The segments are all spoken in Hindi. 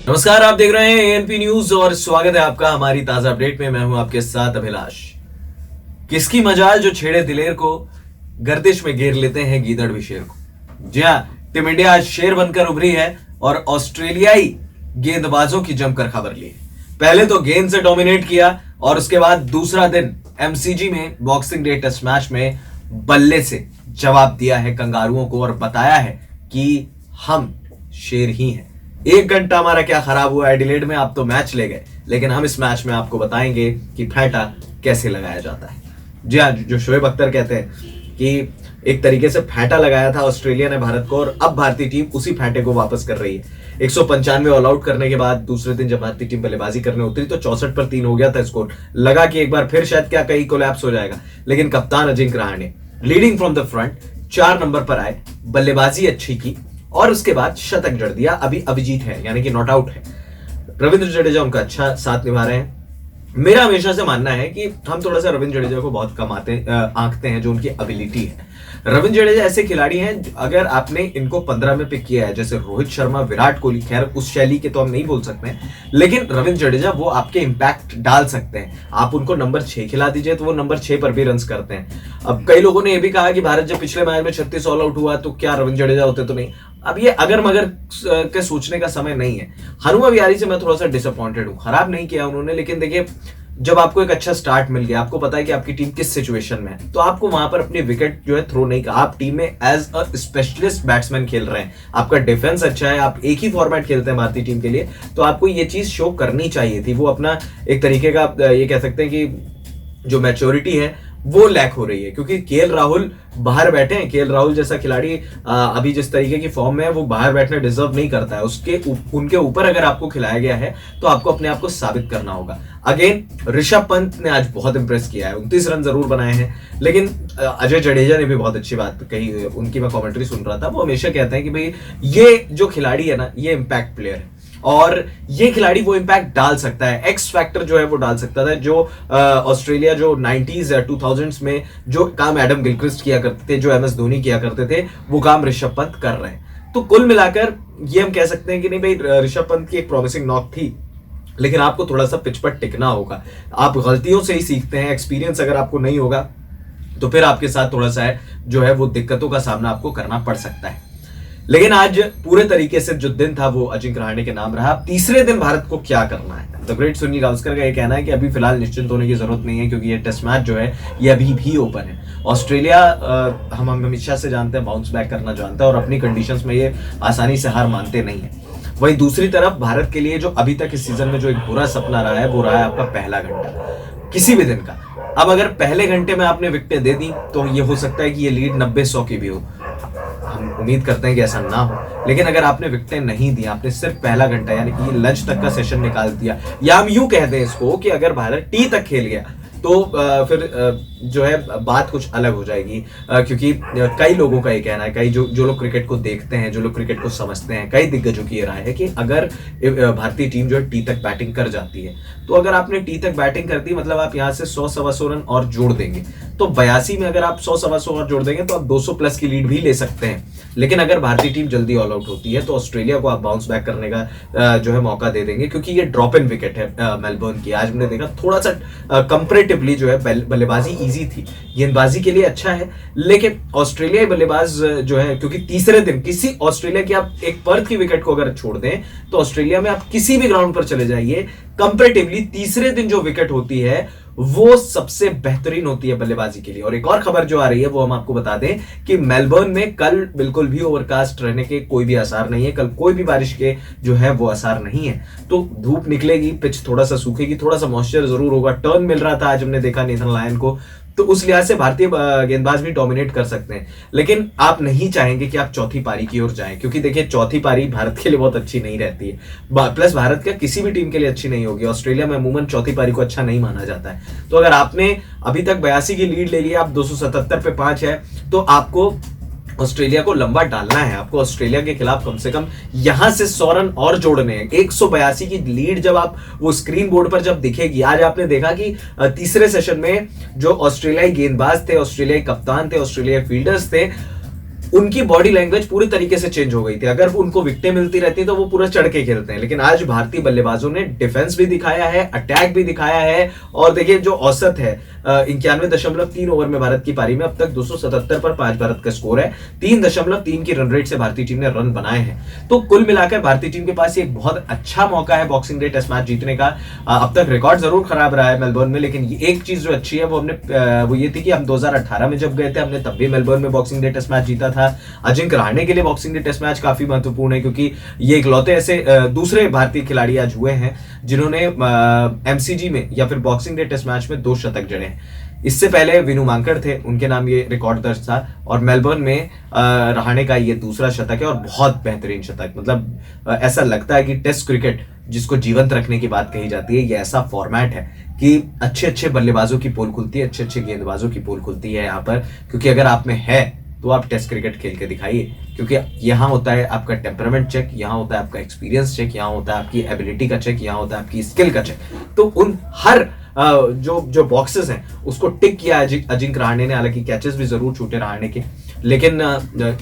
नमस्कार, आप देख रहे हैं एएनपी न्यूज और स्वागत है आपका हमारी ताजा अपडेट में। मैं हूं आपके साथ अभिलाष। किसकी मजाल जो छेड़े दिलेर को, गर्दिश में घेर लेते हैं गीदड़ भी शेर को। जी हां, टीम इंडिया आज शेर बनकर उभरी है और ऑस्ट्रेलियाई गेंदबाजों की जमकर खबर ली। पहले तो गेंद से डोमिनेट किया और उसके बाद दूसरा दिन एमसीजी में बॉक्सिंग डे टेस्ट मैच में बल्ले से जवाब दिया है कंगारुओं को और बताया है कि हम शेर ही हैं। 1 घंटा हमारा क्या खराब हुआ एडिलेड में, आप तो मैच ले गए, लेकिन हम इस मैच में आपको बताएंगे कि फेंटा कैसे लगाया जाता है। जी हाँ, जो शोएब अख्तर कहते हैं कि एक तरीके से फेंटा लगाया था ऑस्ट्रेलिया ने भारत को और अब भारतीय टीम उसी फेंटे को वापस कर रही है। 195 ऑल आउट करने के बाद दूसरे दिन जब भारतीय टीम बल्लेबाजी करने उतरी तो 64 पर 3 हो गया था स्कोर। लगा कि एक बार फिर शायद क्या कहीं कोलैप्स हो जाएगा, लेकिन कप्तान Ajinkya Rahane leading from the front 4 number पर आए, बल्लेबाजी अच्छी की और उसके बाद शतक जड़ दिया। अभी अभिजीत है यानी कि नॉट आउट है। रविंद्र जडेजा उनका अच्छा साथ निभा रहे हैं। मेरा हमेशा से मानना है कि हम थोड़ा सा रविंद्र जडेजा को बहुत कम आंकते हैं जो उनकी एबिलिटी है। रविंद्र जडेजा ऐसे खिलाड़ी हैं, अगर आपने इनको 15 में पिक किया है जैसे रोहित शर्मा, विराट कोहली, खैर उस शैली के तो हम नहीं बोल सकते हैं, लेकिन रविंद्र जडेजा वो आपके इंपैक्ट डाल सकते हैं। आप उनको नंबर 6 खिला दीजिए तो वो नंबर 6 पर भी रन करते हैं। अब कई लोगों ने यह भी कहा कि भारत जब पिछले मैच में 36 ऑल आउट हुआ तो क्या रविंद्र जडेजा होते, तो नहीं। अब ये अगर मगर के सोचने का समय नहीं है। हनुमा विहारी से मैं थोड़ा सा डिसअपॉइंटेड हूं, खराब नहीं किया उन्होंने, लेकिन देखिए जब आपको एक अच्छा स्टार्ट मिल गया, आपको पता है कि आपकी टीम किस सिचुएशन में है, तो आपको वहां पर अपनी विकेट जो है थ्रो नहीं कर। आप टीम में एज अ स्पेशलिस्ट बैट्समैन खेल रहे हैं, आपका डिफेंस अच्छा है, आप एक ही फॉर्मेट खेलते हैं भारतीय टीम के लिए, तो आपको ये चीज शो करनी चाहिए थी। वो अपना एक तरीके का ये कह सकते हैं कि जो मैच्योरिटी है वो लैक हो रही है, क्योंकि केएल राहुल बाहर बैठे हैं। केएल राहुल जैसा खिलाड़ी अभी जिस तरीके की फॉर्म में है वो बाहर बैठना डिजर्व नहीं करता है। उनके ऊपर अगर आपको खिलाया गया है तो आपको अपने आप को साबित करना होगा। अगेन ऋषभ पंत ने आज बहुत इंप्रेस किया है, 29 रन जरूर बनाए हैं, लेकिन अजय जडेजा ने भी बहुत अच्छी बात कही। उनकी मैं कॉमेंट्री सुन रहा था, वो हमेशा कहते हैं कि भाई ये जो खिलाड़ी है ना, ये इंपैक्ट प्लेयर है और ये खिलाड़ी वो इंपैक्ट डाल सकता है, एक्स फैक्टर जो है वो डाल सकता था। जो ऑस्ट्रेलिया जो 90s या 2000s में जो काम एडम गिलक्रिस्ट किया करते थे, जो एमएस धोनी किया करते थे, वो काम ऋषभ पंत कर रहे हैं। तो कुल मिलाकर ये हम कह सकते हैं कि नहीं भाई, ऋषभ पंत की एक प्रॉमिसिंग नॉक थी, लेकिन आपको थोड़ा सा पिच पर टिकना होगा। आप गलतियों से ही सीखते हैं, एक्सपीरियंस अगर आपको नहीं होगा तो फिर आपके साथ थोड़ा सा जो है वो दिक्कतों का सामना आपको करना पड़ सकता है। लेकिन आज पूरे तरीके से जो दिन था वो अजिंक्य रहाणे के नाम रहा। तीसरे दिन भारत को क्या करना है, द ग्रेट सुनील गावस्कर का ये कहना है कि अभी फिलहाल निश्चिंत होने की जरूरत नहीं है, क्योंकि ये टेस्ट मैच जो है ये अभी भी ओपन है। ऑस्ट्रेलिया हम हमेशा से जानते हैं बाउंस बैक करना जानता है और अपनी कंडीशंस में ये आसानी से हार मानते नहीं है। वहीं दूसरी तरफ भारत के लिए जो अभी तक इस सीजन में जो एक बुरा सपना रहा है वो रहा है आपका पहला घंटा किसी भी दिन का। अब अगर पहले घंटे में आपने विकेटें दे दी तो ये हो सकता है कि ये लीड 90-100 की भी हो। हम उम्मीद करते हैं कि ऐसा ना हो, लेकिन अगर आपने विकेटें नहीं दी, आपने सिर्फ पहला घंटा यानी कि लंच तक का सेशन निकाल दिया, या हम यूं कहते हैं इसको कि अगर भारत टी तक खेल गया तो फिर जो है बात कुछ अलग हो जाएगी। क्योंकि कई लोगों का ये कहना है, कई जो लोग क्रिकेट को देखते हैं, जो लोग क्रिकेट को समझते हैं, कई दिग्गजों की ये राय है कि अगर भारतीय टीम जो है टी तक बैटिंग कर जाती है, तो अगर आपने टी तक बैटिंग कर दी मतलब आप यहाँ से 100-125 रन और जोड़ देंगे, तो 82 में अगर आप 100-125 और जोड़ देंगे तो आप 200 प्लस की लीड भी ले सकते हैं। लेकिन अगर भारतीय टीम जल्दी ऑल आउट होती है तो ऑस्ट्रेलिया को आप बाउंस बैक करने का जो है मौका दे देंगे, क्योंकि ये ड्रॉप इन विकेट है मेलबर्न की। आज हमने देखा थोड़ा सा कंपैरेटिवली जो है बल्लेबाजी इजी थी, गेंदबाजी के लिए अच्छा है, लेकिन ऑस्ट्रेलियाई बल्लेबाज जो है, क्योंकि तीसरे दिन किसी ऑस्ट्रेलिया की आप एक पर्थ की विकेट को अगर छोड़ दें तो ऑस्ट्रेलिया में आप किसी भी ग्राउंड पर चले जाइए, कंपैरेटिवली तीसरे दिन जो विकेट होती है वो सबसे बेहतरीन होती है बल्लेबाजी के लिए। और एक और खबर जो आ रही है वो हम आपको बता दें कि मेलबर्न में कल बिल्कुल भी ओवरकास्ट रहने के कोई भी आसार नहीं है, कल कोई भी बारिश के जो है वो आसार नहीं है। तो धूप निकलेगी, पिच थोड़ा सा सूखेगी, थोड़ा सा मॉइस्चर जरूर होगा। टर्न मिल रहा था आज हमने देखा नेथन लायन को, तो उस लिहाज से भारतीय गेंदबाज भी डोमिनेट कर सकते हैं। लेकिन आप नहीं चाहेंगे कि आप चौथी पारी की ओर जाएं, क्योंकि देखिए चौथी पारी भारत के लिए बहुत अच्छी नहीं रहती है, प्लस भारत का किसी भी टीम के लिए अच्छी नहीं होगी। ऑस्ट्रेलिया में अमूमन चौथी पारी को अच्छा नहीं माना जाता है। तो अगर आपने अभी तक 82 की लीड ले लिया, आप 277 पे 5 है, तो आपको ऑस्ट्रेलिया को लंबा डालना है। आपको ऑस्ट्रेलिया के खिलाफ कम से कम यहां से 100 रन और जोड़ने हैं। 182 की लीड जब आप वो स्क्रीन बोर्ड पर जब दिखेगी, आज आपने देखा कि तीसरे सेशन में जो ऑस्ट्रेलियाई गेंदबाज थे, ऑस्ट्रेलियाई कप्तान थे, ऑस्ट्रेलियाई फील्डर्स थे, उनकी बॉडी लैंग्वेज पूरी तरीके से चेंज हो गई थी। अगर उनको विकेटें मिलती रहती तो वो पूरा चढ़ के खेलते हैं, लेकिन आज भारतीय बल्लेबाजों ने डिफेंस भी दिखाया है, अटैक भी दिखाया है। और देखिए जो औसत है 91.3 ओवर में भारत की पारी में अब तक 277 पर 5 भारत का स्कोर है। 3.3 की रन रेट से भारतीय टीम ने रन बनाए हैं। तो कुल मिलाकर भारतीय टीम के पास एक बहुत अच्छा मौका है बॉक्सिंग डे टेस्ट मैच जीतने का। अब तक रिकॉर्ड जरूर खराब रहा है मेलबर्न में, लेकिन एक चीज जो अच्छी है वो ये थी कि हम 2018 में जब गए थे हमने तब भी मेलबर्न में बॉक्सिंग डे टेस्ट मैच जीता था। अजिंक्य रहाणे के लिए बॉक्सिंग डे टेस्ट मैच काफी महत्वपूर्ण है, क्योंकि ये इकलौते ऐसे दूसरे भारतीय खिलाड़ी आज हुए हैं जिन्होंने एमसीजी में या फिर बॉक्सिंग डे टेस्ट मैच में 2 शतक जड़े हैं। इससे पहले विनू मांकड़ थे, उनके नाम ये रिकॉर्ड दर्ज था। और मेलबर्न में रहाणे का ये दूसरा शतक है और बहुत बेहतरीन शतक। मतलब ऐसा लगता है कि टेस्ट क्रिकेट जिसको जीवंत रखने की बात कही जाती है, ये ऐसा फॉर्मेट है कि अच्छे अच्छे बल्लेबाजों की पोल खुलती है, अच्छे अच्छे गेंदबाजों की पोल खुलती है यहाँ पर। क्योंकि अगर आप में है तो आप टेस्ट क्रिकेट खेल के दिखाइए, क्योंकि यहाँ होता है आपका टेम्परामेंट चेक, यहाँ होता है आपका एक्सपीरियंस चेक, यहाँ होता है आपकी एबिलिटी का चेक, यहाँ होता है आपकी स्किल का चेक। तो उन हर जो बॉक्सेस हैं उसको टिक किया अजिंक्य रहाणे ने। हालांकि कैचेस भी जरूर छूटे रहाणे के, लेकिन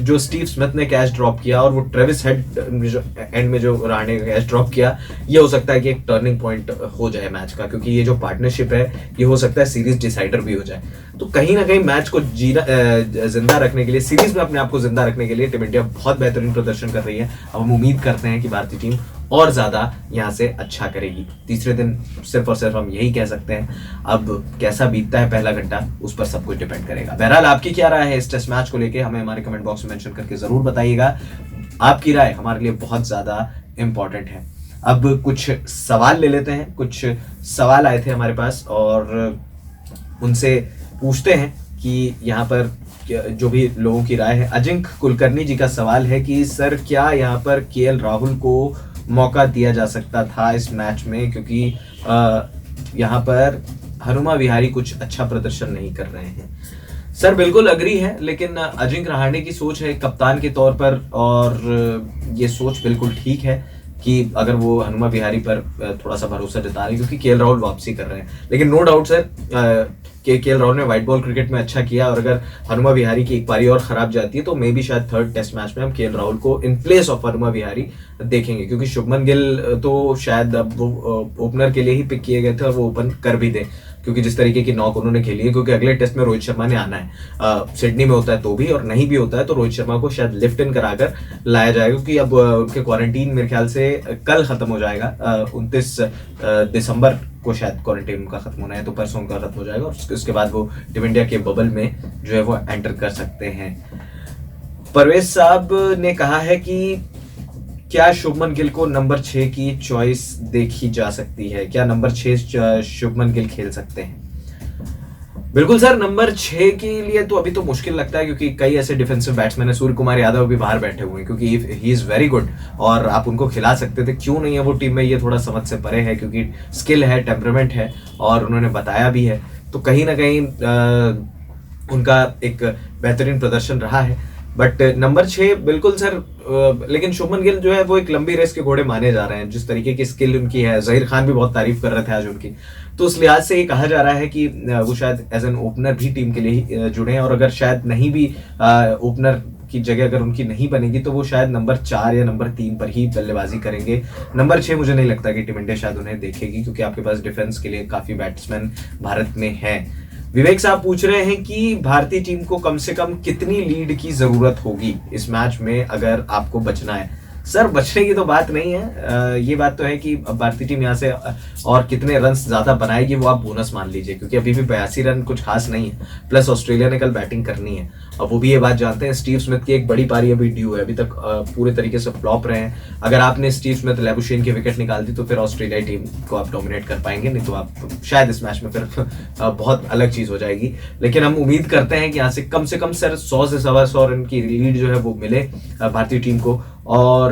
जो स्टीव स्मिथ ने कैच ड्रॉप किया और वो ट्रेविस हेड एंड में जो रहाणे का कैच ड्रॉप किया, ये हो सकता है कि एक टर्निंग पॉइंट हो जाए मैच का, क्योंकि ये जो पार्टनरशिप है ये हो सकता है सीरीज डिसाइडर भी हो जाए। तो कहीं ना कहीं मैच को जिंदा रखने के लिए, सीरीज में अपने आप को जिंदा रखने के लिए टीम इंडिया बहुत बेहतरीन प्रदर्शन कर रही है। अब हम उम्मीद करते हैं कि भारतीय टीम और ज्यादा यहां से अच्छा करेगी। तीसरे दिन सिर्फ और सिर्फ हम यही कह सकते हैं। अब कैसा बीतता है पहला घंटा, उस पर सब कुछ डिपेंड करेगा। बहरहाल आपकी क्या राय है इस टेस्ट मैच को लेके, हमें हमारे कमेंट बॉक्स में मेंशन करके जरूर बताइएगा। आपकी राय हमारे लिए बहुत ज्यादा इंपॉर्टेंट है। अब कुछ सवाल ले लेते हैं। कुछ सवाल आए थे हमारे पास और उनसे पूछते हैं कि यहाँ पर जो भी लोगों की राय है। अजिंक्य कुलकर्णी जी का सवाल है कि सर क्या यहाँ पर केएल राहुल को मौका दिया जा सकता था इस मैच में, क्योंकि यहाँ पर हनुमा विहारी कुछ अच्छा प्रदर्शन नहीं कर रहे हैं। सर बिल्कुल अग्री है, लेकिन अजिंक्य रहाणे की सोच है कप्तान के तौर पर, और ये सोच बिल्कुल ठीक है कि अगर वो हनुमा विहारी पर थोड़ा सा भरोसा जता रहे, क्योंकि केएल राहुल वापसी कर रहे हैं। लेकिन नो डाउट सर कि केएल राहुल ने व्हाइट बॉल क्रिकेट में अच्छा किया, और अगर हनुमा विहारी की एक पारी और खराब जाती है तो मे बी शायद थर्ड टेस्ट मैच में हम केएल राहुल को in place of Hanuma Vihari देखेंगे, क्योंकि शुभमन गिल तो शायद अब वो ओपनर के लिए ही पिक किए गए थे और वो ओपन कर भी दें, क्योंकि जिस तरीके की नॉक उन्होंने खेली है। क्योंकि अगले टेस्ट में रोहित शर्मा ने आना है, सिडनी में होता है तो भी, और नहीं भी होता है तो रोहित शर्मा को शायद लिफ्ट इन कराकर लाया जाएगा, क्योंकि अब उनके क्वारंटीन मेरे ख्याल से कल खत्म हो जाएगा। 29 दिसंबर को शायद क्वारंटीन उनका खत्म होना है, तो परसों उनका खत्म हो जाएगा और उसके बाद वो टीम इंडिया के बबल में जो है वो एंटर कर सकते हैं। परवेज साहब ने कहा है कि क्या शुभमन गिल को नंबर 6 की चॉइस देखी जा सकती है, क्या नंबर 6 शुभमन गिल खेल सकते हैं? बिल्कुल सर, नंबर 6 के लिए तो अभी तो मुश्किल लगता है, क्योंकि कई ऐसे डिफेंसिव बैट्समैन है, सूर्य कुमार यादव भी बाहर बैठे हुए हैं, क्योंकि ही इज वेरी गुड और आप उनको खिला सकते थे। क्यों नहीं है वो टीम में, ये थोड़ा समझ से परे है, क्योंकि स्किल है, टेम्परामेंट है और उन्होंने बताया भी है। तो कहीं ना कहीं उनका एक बेहतरीन प्रदर्शन रहा है। बट नंबर 6 बिल्कुल सर, लेकिन शुभमन गिल जो है वो एक लंबी रेस के घोड़े माने जा रहे हैं, जिस तरीके की स्किल उनकी है। जहीर खान भी बहुत तारीफ कर रहे थे आज उनकी, तो उस लिहाज से ये कहा जा रहा है कि वो शायद एज एन ओपनर भी टीम के लिए जुड़े, और अगर शायद नहीं भी ओपनर की जगह अगर उनकी नहीं बनेगी तो वो शायद नंबर 4 या नंबर 3 पर ही बल्लेबाजी करेंगे। नंबर 6 मुझे नहीं लगता कि टीम इंडिया शायद उन्हें देखेगी, क्योंकि आपके पास डिफेंस के लिए काफी बैट्समैन भारत में है। विवेक साहब पूछ रहे हैं कि भारतीय टीम को कम से कम कितनी लीड की जरूरत होगी इस मैच में अगर आपको बचना है? सर बचने की तो बात नहीं है, ये बात तो है कि भारतीय टीम यहाँ से और कितने रन ज्यादा बनाएगी वो आप बोनस मान लीजिए, क्योंकि अभी भी 82 रन कुछ खास नहीं है। प्लस ऑस्ट्रेलिया ने कल बैटिंग करनी है, अब वो भी ये बात जानते हैं। स्टीव स्मिथ की एक बड़ी पारी अभी ड्यू है, अभी तक पूरे तरीके से फ्लॉप रहे हैं। अगर आपने स्टीव स्मिथ, लैबुशेन की विकेट निकाल दी तो फिर ऑस्ट्रेलिया टीम को आप डोमिनेट कर पाएंगे, नहीं तो आप शायद इस मैच में फिर बहुत अलग चीज हो जाएगी। लेकिन हम उम्मीद करते हैं कि यहाँ से कम सर 100 से 125 रन की लीड जो है वो मिले भारतीय टीम को, और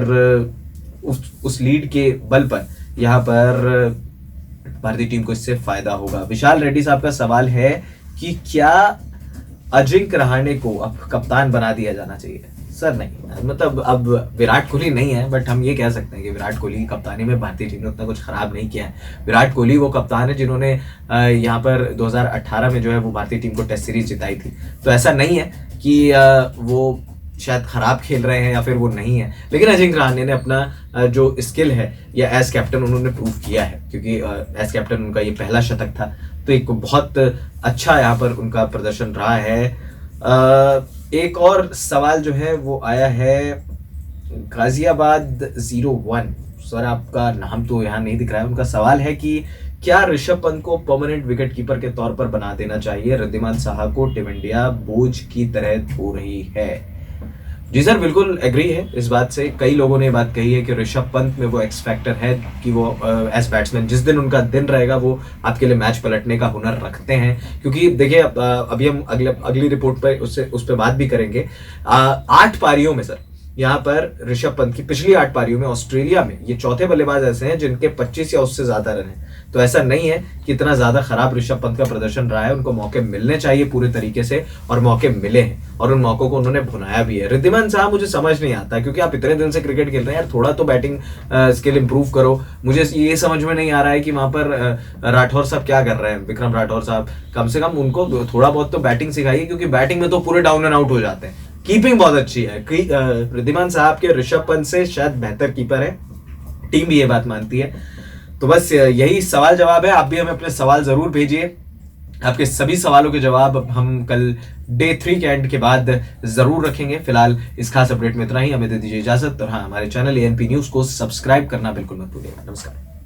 उस लीड के बल पर यहाँ पर भारतीय टीम को इससे फायदा होगा। विशाल रेड्डी साहब का सवाल है कि क्या अजिंक्य रहाणे को अब कप्तान बना दिया जाना चाहिए? सर नहीं, मतलब अब विराट कोहली नहीं है, बट हम ये कह सकते हैं कि विराट कोहली की कप्तानी में भारतीय टीम ने उतना कुछ खराब नहीं किया है। विराट कोहली वो कप्तान है जिन्होंने यहाँ पर 2018 में जो है वो भारतीय टीम को टेस्ट सीरीज जिताई थी। तो ऐसा नहीं है कि वो शायद खराब खेल रहे हैं या फिर वो नहीं है, लेकिन अजिंक्य रहाणे ने अपना जो स्किल है या एज कैप्टन उन्होंने प्रूव किया है, क्योंकि एज कैप्टन उनका ये पहला शतक था, तो एक बहुत अच्छा यहाँ पर उनका प्रदर्शन रहा है। एक और सवाल जो है वो आया है गाजियाबाद 01, सर आपका नाम तो यहाँ नहीं दिख रहा है। उनका सवाल है कि क्या ऋषभ पंत को परमानेंट विकेट कीपर के तौर पर बना देना चाहिए, रिद्धिमान साहा को टीम इंडिया बोझ की तरह हो रही है। जी सर, बिल्कुल एग्री है इस बात से। कई लोगों ने बात कही है कि ऋषभ पंत में वो एक्स फैक्टर है कि वो एज बैट्समैन जिस दिन उनका दिन रहेगा वो आपके लिए मैच पलटने का हुनर रखते हैं। क्योंकि देखिए अभी हम अगली रिपोर्ट पर उस पर बात भी करेंगे। 8 पारियों में सर यहाँ पर ऋषभ पंत की पिछली 8 पारियों में ऑस्ट्रेलिया में ये चौथे बल्लेबाज ऐसे हैं जिनके 25 या उससे ज्यादा रन हैं। तो ऐसा नहीं है कि इतना ज्यादा खराब ऋषभ पंत का प्रदर्शन रहा है। उनको मौके मिलने चाहिए पूरे तरीके से, और मौके मिले हैं और उन मौकों को उन्होंने भुनाया भी है। रिद्धिमान साहब मुझे समझ नहीं आता, क्योंकि आप इतने दिन से क्रिकेट खेल रहे हैं यार, थोड़ा तो बैटिंग स्किल इंप्रूव करो। मुझे ये समझ में नहीं आ रहा है कि वहां पर राठौर साहब क्या कर रहे हैं, विक्रम राठौर साहब। कम से कम उनको थोड़ा बहुत तो बैटिंग सिखाइए, क्योंकि बैटिंग में तो पूरे डाउन एंड आउट हो जाते हैं। कीपिंग बहुत अच्छी है रिद्धिमान साहब के, ऋषभ पंत से शायद बेहतर कीपर है, टीम भी ये बात मानती है। तो बस यही सवाल जवाब है। आप भी हमें अपने सवाल जरूर भेजिए। आपके सभी सवालों के जवाब हम कल डे 3 के एंड के बाद जरूर रखेंगे। फिलहाल इस खास अपडेट में इतना ही, हमें दे दीजिए इजाजत। और हाँ, हमारे चैनल ANP न्यूज को सब्सक्राइब करना बिल्कुल मत भूलिएगा। नमस्कार।